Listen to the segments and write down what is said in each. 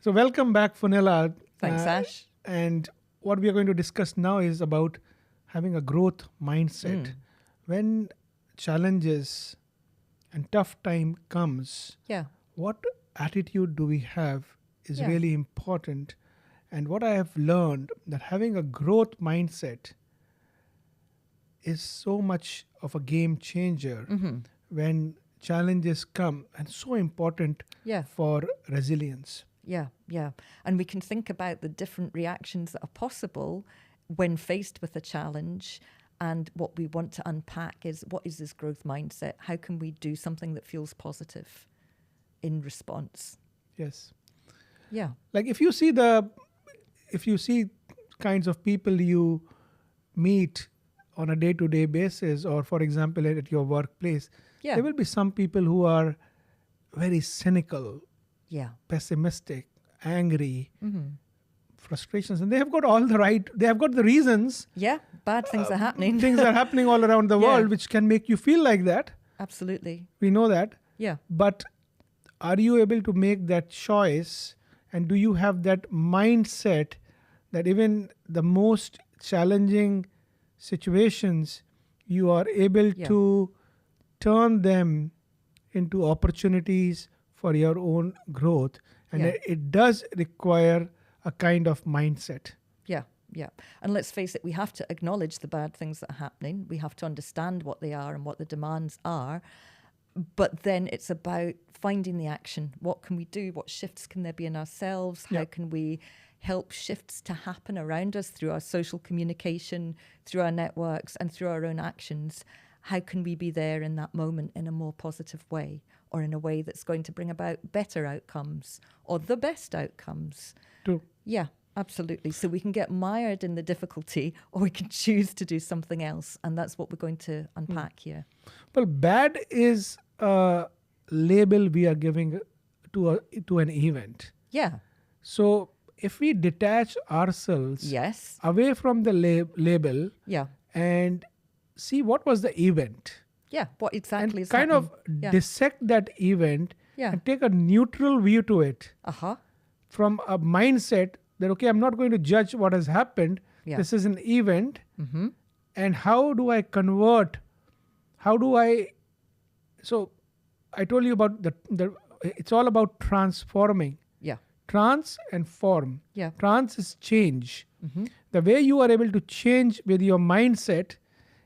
So welcome back, Fionnuala. Thanks, Ash. And what we are going to discuss now is about having a growth mindset. When challenges and tough time comes, Yeah. what attitude do we have is Yeah. really important. And what I have learned that having a growth mindset is so much of a game changer when challenges come, and so important Yeah. for resilience. Yeah. Yeah. And we can think about the different reactions that are possible when faced with a challenge. And what we want to unpack is, what is this growth mindset? How can we do something that feels positive in response? Yes. Yeah. Like if you see kinds of people you meet on a day-to-day basis, or for example at your workplace, Yeah. there will be some people who are very cynical, Yeah. pessimistic, angry, frustrations, and they have got the reasons. Yeah. Bad things are happening. Things are happening all around the Yeah. world which can make you feel like that. Absolutely. We know that. Yeah. But are you able to make that choice, and do you have that mindset that even the most challenging situations, you are able Yeah. to turn them into opportunities for your own growth? And Yeah. it does require a kind of mindset. Yeah, yeah. And let's face it, we have to acknowledge the bad things that are happening. We have to understand what they are and what the demands are. But then it's about finding the action. What can we do? What shifts can there be in ourselves? How Yep. can we help shifts to happen around us through our social communication, through our networks, and through our own actions? How can we be there in that moment in a more positive way, or in a way that's going to bring about better outcomes or the best outcomes? True. Yeah, absolutely. So we can get mired in the difficulty, or we can choose to do something else. And that's what we're going to unpack here. Well, bad is a label we are giving to an event. Yeah. So if we detach ourselves Yes. away from the label Yeah. and see what was the event, Yeah. What exactly and is kind happening? of Yeah. dissect that event Yeah. and take a neutral view to it, Uh-huh. from a mindset that, okay, I'm not going to judge what has happened. Yeah. This is an event. Mm-hmm. And how do I convert? So I told you about it's all about transforming. Yeah. Trans and form. Yeah. Trans is change. Mm-hmm. The way you are able to change with your mindset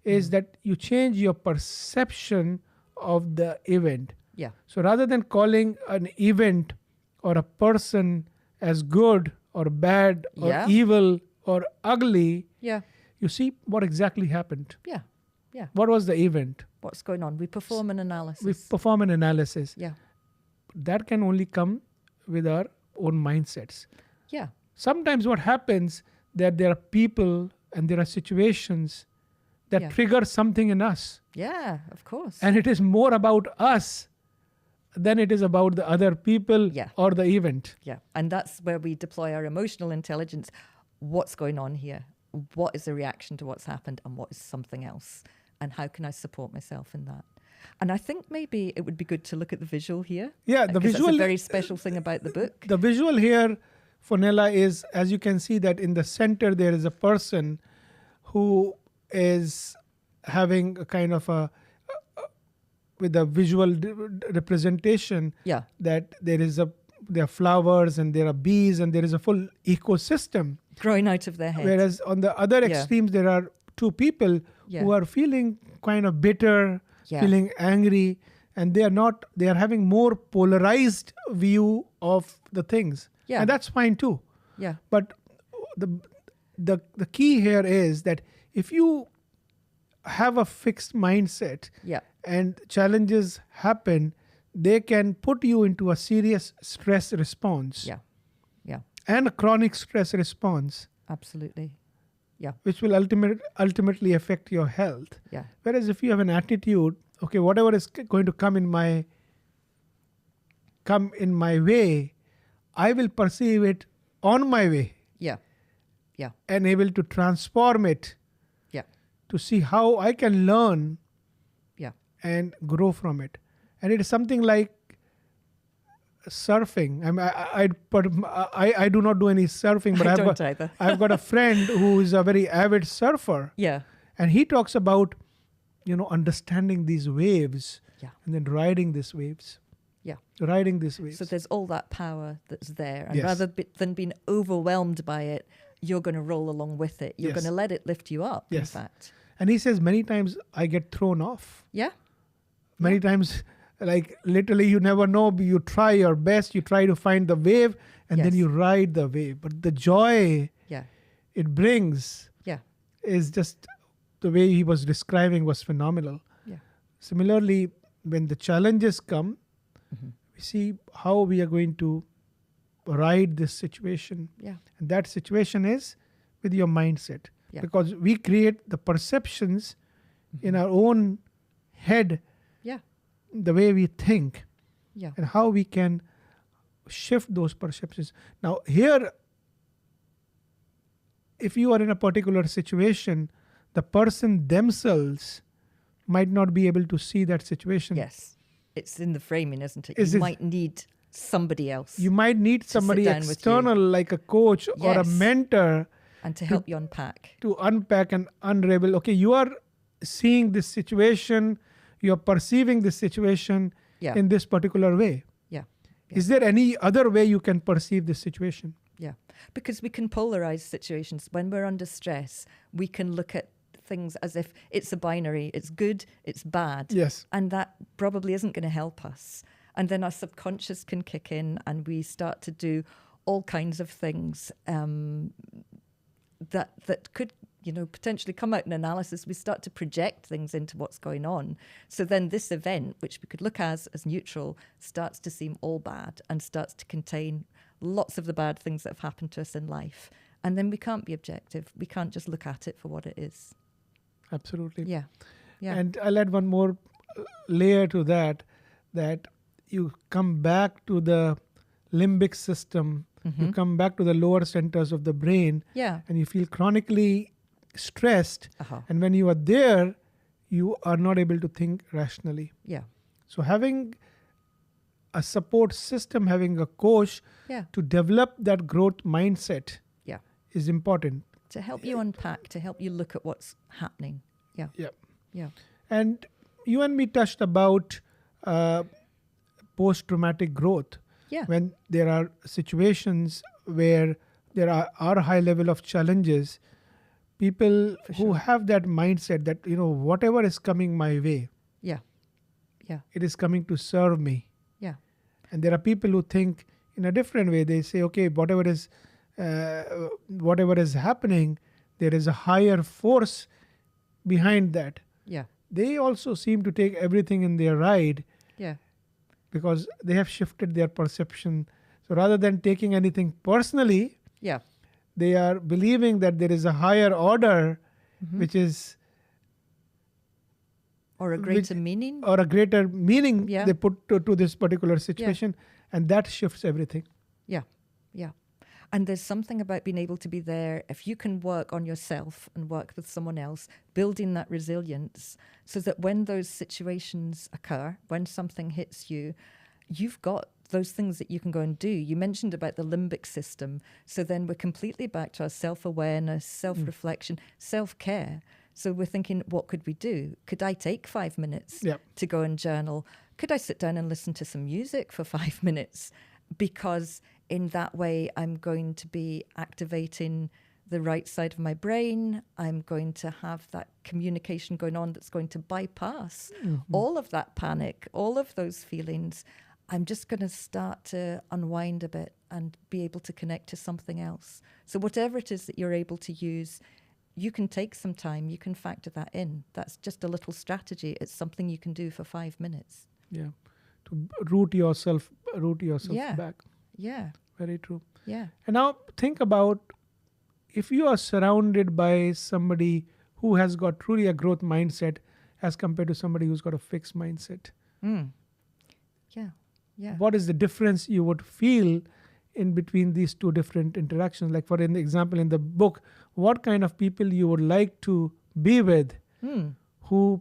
is that you change your perception of the event. Yeah. So rather than calling an event or a person as good or bad or Yeah. evil or ugly, Yeah. you see what exactly happened. Yeah. Yeah. What was the event? What's going on? We perform an analysis. We perform an analysis. Yeah. That can only come with our own mindsets. Yeah. Sometimes what happens, that there are people and there are situations that Yeah. trigger something in us. Yeah, of course. And it is more about us than it is about the other people Yeah. or the event. Yeah. And that's where we deploy our emotional intelligence. What's going on here? What is the reaction to what's happened, and what is something else? And how can I support myself in that? And I think maybe it would be good to look at the visual here. Yeah, the because visual. That's a very special thing about the book. The visual here, Fionnuala, is, as you can see, that in the center there is a person who is having a kind of with a visual representation. Yeah. That there are flowers and there are bees and there is a full ecosystem. Growing out of their head. Whereas on the other Yeah. extremes, there are two people Yeah. who are feeling kind of bitter, Yeah. feeling angry, and they are having more polarized view of the things. Yeah. And that's fine too. Yeah. But the key here is that if you have a fixed mindset Yeah. and challenges happen, they can put you into a serious stress response. Yeah. Yeah. And a chronic stress response, Absolutely. Yeah. which will ultimately affect your health. Yeah. Whereas if you have an attitude, okay, whatever is going to come in my way, I will perceive it on my way Yeah. Yeah. and able to transform it Yeah. to see how I can learn Yeah. and grow from it. And it is something like surfing. I do not do any surfing, but I I've don't got, either. I've got a friend who is a very avid surfer, Yeah. and he talks about, understanding these waves Yeah. and then riding these waves. Yeah. Riding these waves. So there's all that power that's there. And Yes. rather than being overwhelmed by it, you're going to roll along with it. You're Yes. going to let it lift you up, in Yes. fact. And he says many times I get thrown off. Yeah. Many times, like literally, you never know. You try your best. You try to find the wave, and then Yes. you ride the wave. But the joy Yeah. it brings Yeah. is just the way he was describing was phenomenal. Yeah. Similarly, when the challenges come, Mm-hmm. we see how we are going to ride this situation. Yeah. And that situation is with your mindset. Yeah. Because we create the perceptions in our own head, Yeah. the way we think, Yeah. and how we can shift those perceptions. Now, here, if you are in a particular situation, the person themselves might not be able to see that situation. Yes. It's in the framing, isn't it? Is You it- might need somebody else You might need sit somebody down with you. external, like a coach or a Yes. mentor, and to help you unpack. to unpack and unravel. Okay, you are seeing this situation, you are perceiving this situation Yeah. in this particular way. Yeah. Is there any other way you can perceive this situation? Yeah. Because we can polarize situations. When we're under stress, we can look at things as if it's a binary. It's good, it's bad. Yes. And that probably isn't going to help us. And then our subconscious can kick in and we start to do all kinds of things that could, potentially come out in analysis. We start to project things into what's going on. So then this event, which we could look as neutral, starts to seem all bad and starts to contain lots of the bad things that have happened to us in life. And then we can't be objective. We can't just look at it for what it is. Absolutely. Yeah. Yeah. And I'll add one more layer to that you come back to the limbic system, you come back to the lower centers of the brain, Yeah. and you feel chronically stressed. Uh-huh. And when you are there, you are not able to think rationally. Yeah. So having a support system, having a coach Yeah. to develop that growth mindset Yeah. is important. To help you unpack, to help you look at what's happening. Yeah. Yeah. Yeah. And you and me touched about post-traumatic growth. Yeah. When there are situations where there are a high level of challenges, people For who sure. have that mindset that, whatever is coming my way, Yeah. Yeah. it is coming to serve me. Yeah. And there are people who think in a different way. They say, okay, whatever is happening, there is a higher force behind that. Yeah. They also seem to take everything in their ride Yeah. because they have shifted their perception. So rather than taking anything personally, Yeah. they are believing that there is a higher order, which is, Or a greater meaning. or a greater meaning Yeah. they put to this particular situation, and that shifts everything. Yeah. Yeah. And there's something about being able to be there. If you can work on yourself and work with someone else, building that resilience so that when those situations occur, when something hits you, you've got those things that you can go and do. You mentioned about the limbic system. So then we're completely back to our self-awareness, self-reflection, self-care. So we're thinking, what could we do? Could I take 5 minutes Yep. to go and journal? Could I sit down and listen to some music for 5 minutes? Because in that way, I'm going to be activating the right side of my brain. I'm going to have that communication going on that's going to bypass all of that panic, all of those feelings. I'm just going to start to unwind a bit and be able to connect to something else. So whatever it is that you're able to use, you can take some time, you can factor that in. That's just a little strategy. It's something you can do for 5 minutes. Yeah. To root yourself Yeah. back. Yeah, Very true. yeah, And now think about if you are surrounded by somebody who has got truly a growth mindset as compared to somebody who's got a fixed mindset. yeah, yeah. What is the difference you would feel in between these two different interactions? Like for an example in the book, what kind of people you would like to be with who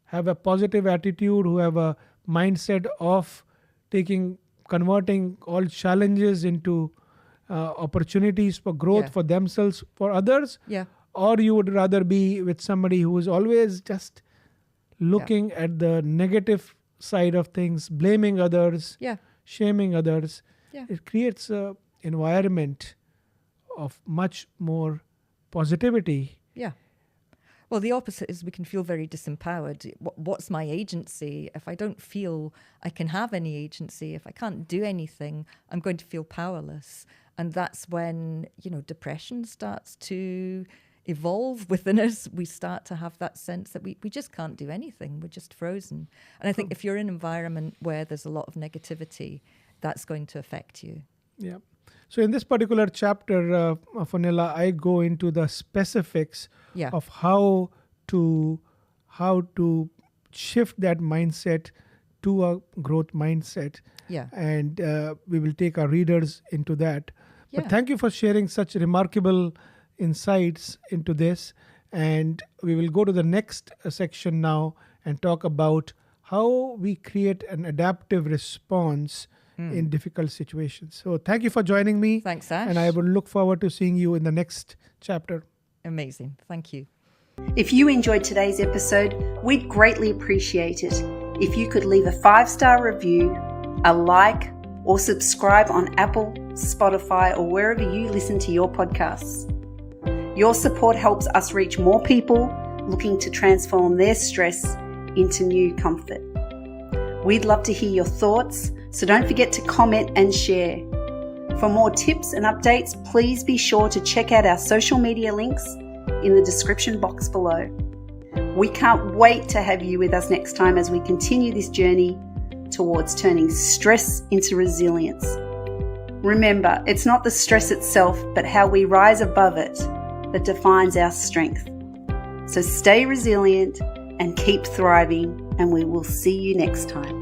have a positive attitude, who have a mindset of taking converting all challenges into opportunities for growth Yeah. for themselves, for others, Yeah. or you would rather be with somebody who is always just looking at the negative side of things, blaming others, Yeah. shaming others. Yeah. It creates an environment of much more positivity. Yeah. Well, the opposite is we can feel very disempowered. What's my agency? If I don't feel I can have any agency, if I can't do anything, I'm going to feel powerless. And that's when, depression starts to evolve within us. We start to have that sense that we just can't do anything. We're just frozen. And I think if you're in an environment where there's a lot of negativity, that's going to affect you. Yeah. So in this particular chapter, Fionnuala, I go into the specifics Yeah. of how to shift that mindset to a growth mindset. Yeah. And we will take our readers into that. Yeah. But thank you for sharing such remarkable insights into this. And we will go to the next section now and talk about how we create an adaptive response in difficult situations. So thank you for joining me. Thanks, Ash. And I will look forward to seeing you in the next chapter. Amazing. Thank you. If you enjoyed today's episode, we'd greatly appreciate it if you could leave a 5-star review, a like, or subscribe on Apple, Spotify, or wherever you listen to your podcasts. Your support helps us reach more people looking to transform their stress into new comfort. We'd love to hear your thoughts, so don't forget to comment and share. For more tips and updates, please be sure to check out our social media links in the description box below. We can't wait to have you with us next time as we continue this journey towards turning stress into resilience. Remember, it's not the stress itself, but how we rise above it that defines our strength. So stay resilient and keep thriving, and we will see you next time.